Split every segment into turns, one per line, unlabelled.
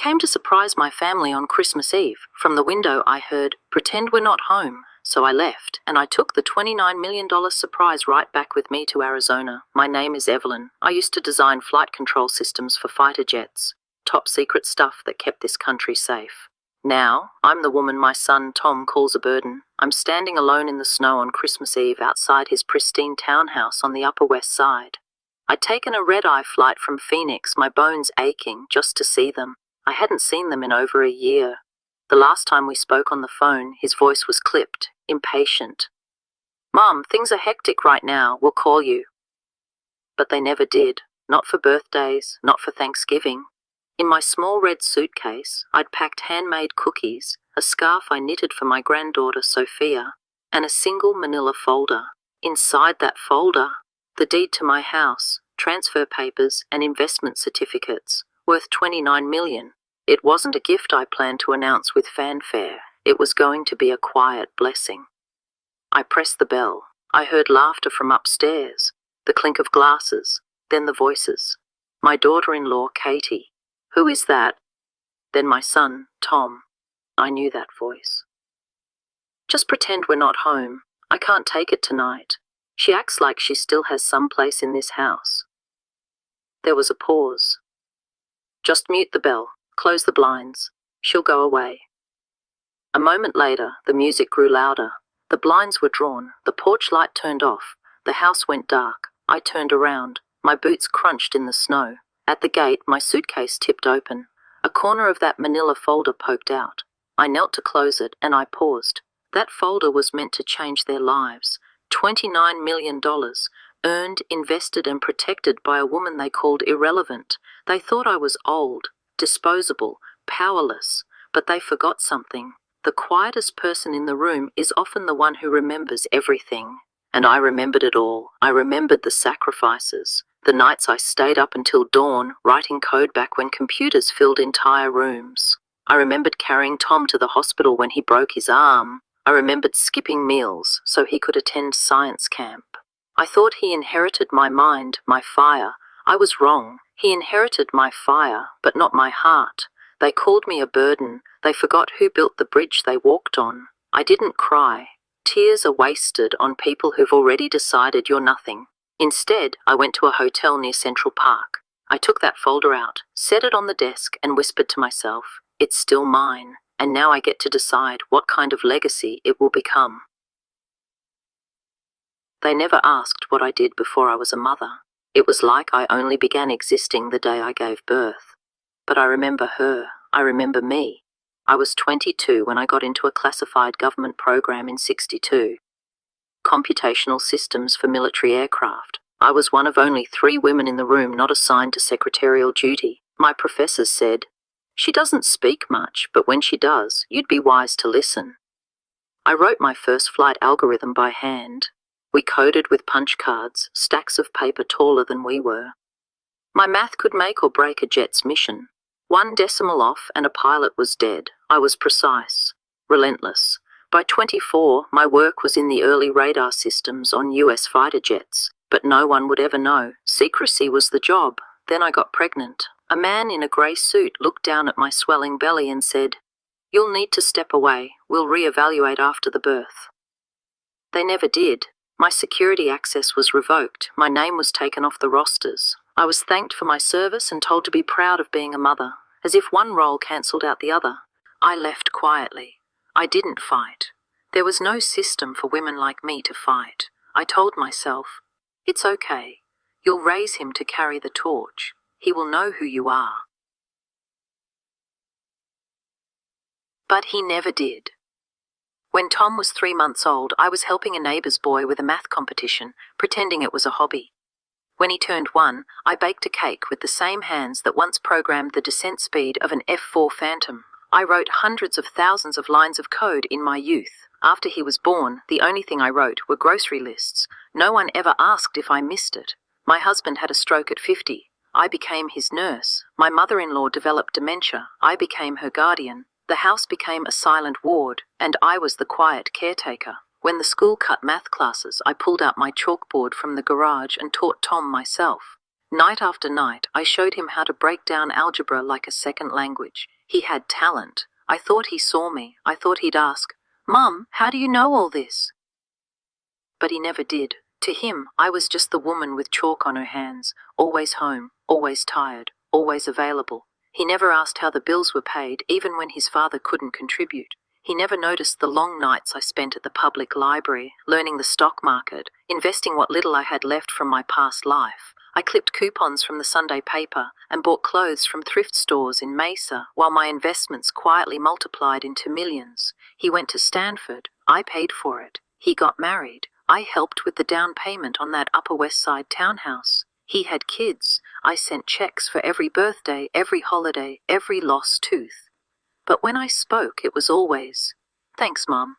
came to surprise my family on Christmas Eve. From the window I heard, "Pretend we're not home." So I left, and I took the $29 million surprise right back with me to Arizona. My name is Evelyn. I used to design flight control systems for fighter jets. Top secret stuff that kept this country safe. Now, I'm the woman my son Tom calls a burden. I'm standing alone in the snow on Christmas Eve outside his pristine townhouse on the Upper West Side. I'd taken a red-eye flight from Phoenix, my bones aching just to see them. I hadn't seen them in over a year. The last time we spoke on the phone, his voice was clipped, impatient. "Mom, things are hectic right now. We'll call you." But they never did. Not for birthdays, not for Thanksgiving. In my small red suitcase, I'd packed handmade cookies, a scarf I knitted for my granddaughter Sophia, and a single manila folder. Inside that folder, the deed to my house, transfer papers, and investment certificates, worth $29 million. It wasn't a gift I planned to announce with fanfare. It was going to be a quiet blessing. I pressed the bell. I heard laughter from upstairs, the clink of glasses, then the voices. My daughter-in-law, Katie. "Who is that?" Then my son, Tom. I knew that voice. "Just pretend we're not home. I can't take it tonight. She acts like she still has some place in this house." There was a pause. "Just mute the bell. Close the blinds. She'll go away." A moment later, the music grew louder. The blinds were drawn, the porch light turned off, the house went dark. I turned around. My boots crunched in the snow. At the gate, my suitcase tipped open. A corner of that manila folder poked out. I knelt to close it, and I paused. That folder was meant to change their lives. $29 million, earned, invested, and protected by a woman they called irrelevant. They thought I was old, disposable, powerless, but they forgot something. The quietest person in the room is often the one who remembers everything. And I remembered it all. I remembered the sacrifices, the nights I stayed up until dawn, writing code back when computers filled entire rooms. I remembered carrying Tom to the hospital when he broke his arm. I remembered skipping meals so he could attend science camp. I thought he inherited my mind, my fire. I was wrong. He inherited my fire, but not my heart. They called me a burden. They forgot who built the bridge they walked on. I didn't cry. Tears are wasted on people who've already decided you're nothing. Instead, I went to a hotel near Central Park. I took that folder out, set it on the desk, and whispered to myself, "It's still mine, and now I get to decide what kind of legacy it will become." They never asked what I did before I was a mother. It was like I only began existing the day I gave birth. But I remember her. I remember me. I was 22 when I got into a classified government program in '62. Computational systems for military aircraft. I was one of only 3 women in the room not assigned to secretarial duty. My professors said, "She doesn't speak much, but when she does, you'd be wise to listen." I wrote my first flight algorithm by hand. We coded with punch cards, stacks of paper taller than we were. My math could make or break a jet's mission. 1 decimal off and a pilot was dead. I was precise, relentless. By 24, my work was in the early radar systems on US fighter jets, but no one would ever know. Secrecy was the job. Then I got pregnant. A man in a grey suit looked down at my swelling belly and said, "You'll need to step away. We'll reevaluate after the birth." They never did. My security access was revoked. My name was taken off the rosters. I was thanked for my service and told to be proud of being a mother, as if one role cancelled out the other. I left quietly. I didn't fight. There was no system for women like me to fight. I told myself, "It's okay. You'll raise him to carry the torch. He will know who you are." But he never did. When Tom was 3 months old, I was helping a neighbour's boy with a math competition, pretending it was a hobby. When he turned 1, I baked a cake with the same hands that once programmed the descent speed of an F-4 Phantom. I wrote hundreds of thousands of lines of code in my youth. After he was born, the only thing I wrote were grocery lists. No one ever asked if I missed it. My husband had a stroke at 50. I became his nurse. My mother-in-law developed dementia. I became her guardian. The house became a silent ward, and I was the quiet caretaker. When the school cut math classes, I pulled out my chalkboard from the garage and taught Tom myself. Night after night, I showed him how to break down algebra like a second language. He had talent. I thought he saw me. I thought he'd ask, "Mum, how do you know all this?" But he never did. To him, I was just the woman with chalk on her hands, always home, always tired, always available. He never asked how the bills were paid, even when his father couldn't contribute. He never noticed the long nights I spent at the public library, learning the stock market, investing what little I had left from my past life. I clipped coupons from the Sunday paper and bought clothes from thrift stores in Mesa, while my investments quietly multiplied into millions. He went to Stanford. I paid for it. He got married. I helped with the down payment on that Upper West Side townhouse. He had kids. I sent checks for every birthday, every holiday, every lost tooth. But when I spoke, it was always, "Thanks, Mom."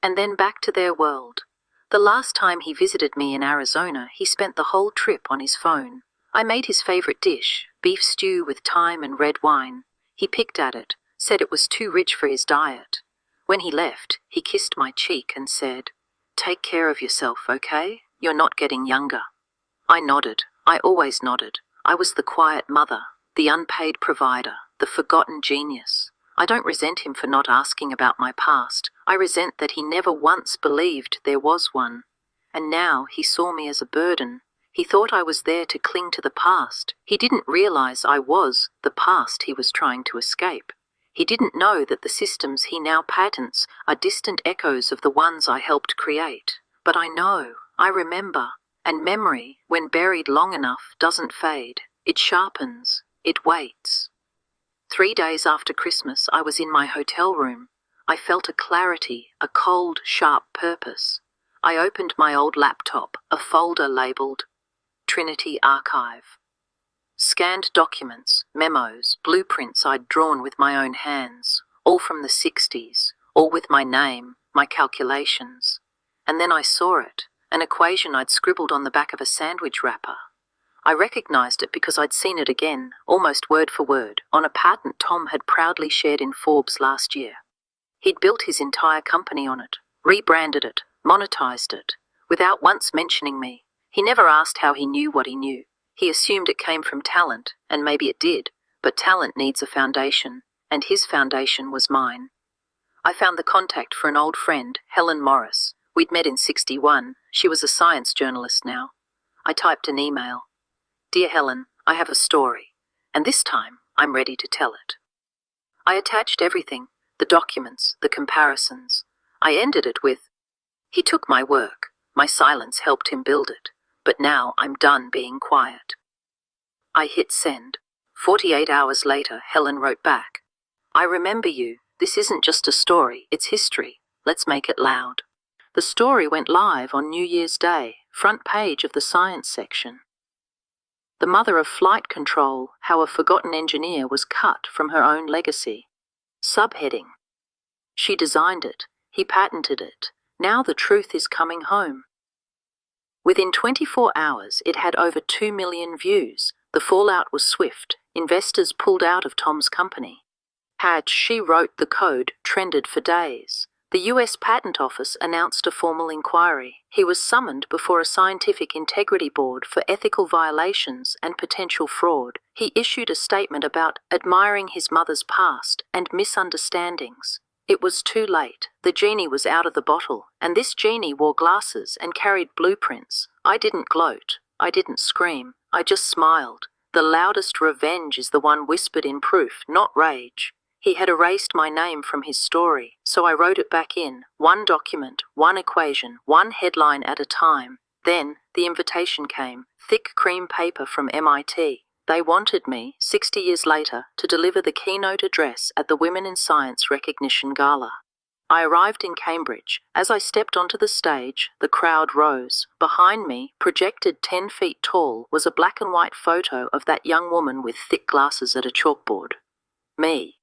And then back to their world. The last time he visited me in Arizona, he spent the whole trip on his phone. I made his favorite dish, beef stew with thyme and red wine. He picked at it, said it was too rich for his diet. When he left, he kissed my cheek and said, "Take care of yourself, okay? You're not getting younger." I nodded. I always nodded. I was the quiet mother, the unpaid provider, the forgotten genius. I don't resent him for not asking about my past. I resent that he never once believed there was one. And now he saw me as a burden. He thought I was there to cling to the past. He didn't realize I was the past he was trying to escape. He didn't know that the systems he now patents are distant echoes of the ones I helped create. But I know, I remember, and memory, when buried long enough, doesn't fade. It sharpens, it waits. 3 days after Christmas, I was in my hotel room. I felt a clarity, a cold, sharp purpose. I opened my old laptop, a folder labeled Trinity Archive. Scanned documents, memos, blueprints I'd drawn with my own hands, all from the 60s, all with my name, my calculations. And then I saw it, an equation I'd scribbled on the back of a sandwich wrapper. I recognized it because I'd seen it again, almost word for word, on a patent Tom had proudly shared in Forbes last year. He'd built his entire company on it, rebranded it, monetized it, without once mentioning me. He never asked how he knew what he knew. He assumed it came from talent, and maybe it did, but talent needs a foundation, and his foundation was mine. I found the contact for an old friend, Helen Morris. We'd met in '61. She was a science journalist now. I typed an email. "Dear Helen, I have a story, and this time I'm ready to tell it." I attached everything, the documents, the comparisons. I ended it with, "He took my work. My silence helped him build it. But now I'm done being quiet." I hit send. 48 hours later, Helen wrote back, "I remember you. This isn't just a story, it's history. Let's make it loud." The story went live on New Year's Day, front page of the science section. The mother of flight control, how a forgotten engineer was cut from her own legacy. Subheading: She designed it. He patented it. Now the truth is coming home. Within 24 hours, it had over 2 million views. The fallout was swift. Investors pulled out of Tom's company. She wrote the code trended for days. The US Patent Office announced a formal inquiry. He was summoned before a scientific integrity board for ethical violations and potential fraud. He issued a statement about admiring his mother's past and misunderstandings. It was too late. The genie was out of the bottle, and this genie wore glasses and carried blueprints. I didn't gloat. I didn't scream. I just smiled. The loudest revenge is the one whispered in proof, not rage. He had erased my name from his story, so I wrote it back in, one document, one equation, one headline at a time. Then, the invitation came, thick cream paper from MIT. They wanted me, 60 years later, to deliver the keynote address at the Women in Science Recognition Gala. I arrived in Cambridge. As I stepped onto the stage, the crowd rose. Behind me, projected 10 feet tall, was a black and white photo of that young woman with thick glasses at a chalkboard. Me.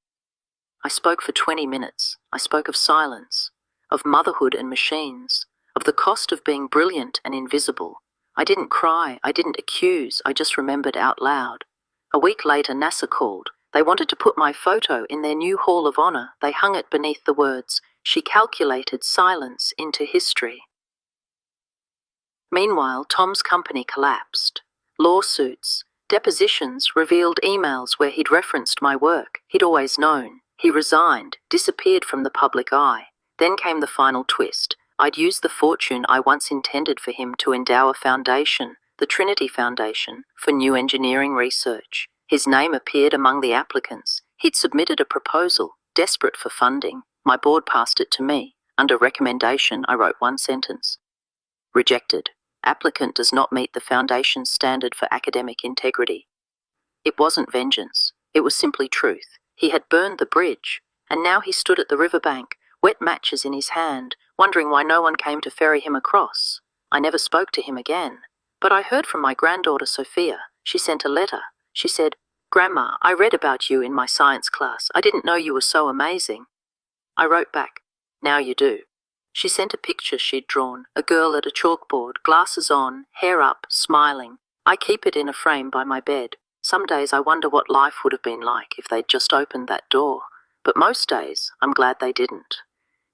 I spoke for 20 minutes. I spoke of silence, of motherhood and machines, of the cost of being brilliant and invisible. I didn't cry, I didn't accuse, I just remembered out loud. A week later, NASA called. They wanted to put my photo in their new Hall of Honor. They hung it beneath the words, "She calculated silence into history." Meanwhile, Tom's company collapsed. Lawsuits, depositions revealed emails where he'd referenced my work. He'd always known. He resigned, disappeared from the public eye. Then came the final twist. I'd used the fortune I once intended for him to endow a foundation, the Trinity Foundation, for new engineering research. His name appeared among the applicants. He'd submitted a proposal, desperate for funding. My board passed it to me. Under recommendation, I wrote one sentence. Rejected. Applicant does not meet the foundation's standard for academic integrity. It wasn't vengeance. It was simply truth. He had burned the bridge, and now he stood at the riverbank, wet matches in his hand, wondering why no one came to ferry him across. I never spoke to him again. But I heard from my granddaughter Sophia. She sent a letter. She said, "Grandma, I read about you in my science class. I didn't know you were so amazing." I wrote back, "Now you do." She sent a picture she'd drawn, a girl at a chalkboard, glasses on, hair up, smiling. I keep it in a frame by my bed. Some days I wonder what life would have been like if they'd just opened that door. But most days, I'm glad they didn't.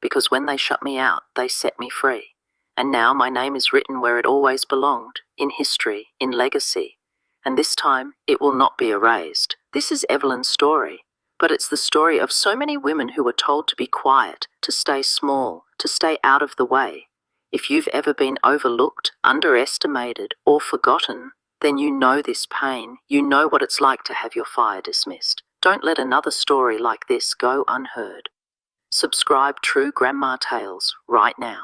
Because when they shut me out, they set me free. And now my name is written where it always belonged, in history, in legacy. And this time, it will not be erased. This is Evelyn's story. But it's the story of so many women who were told to be quiet, to stay small, to stay out of the way. If you've ever been overlooked, underestimated, or forgotten, then you know this pain. You know what it's like to have your fire dismissed. Don't let another story like this go unheard. Subscribe True Grandma Tales right now.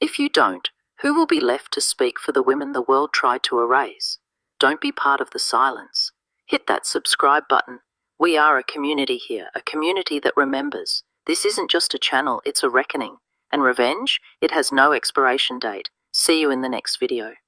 If you don't, who will be left to speak for the women the world tried to erase? Don't be part of the silence. Hit that subscribe button. We are a community here, a community that remembers. This isn't just a channel, it's a reckoning. And revenge? It has no expiration date. See you in the next video.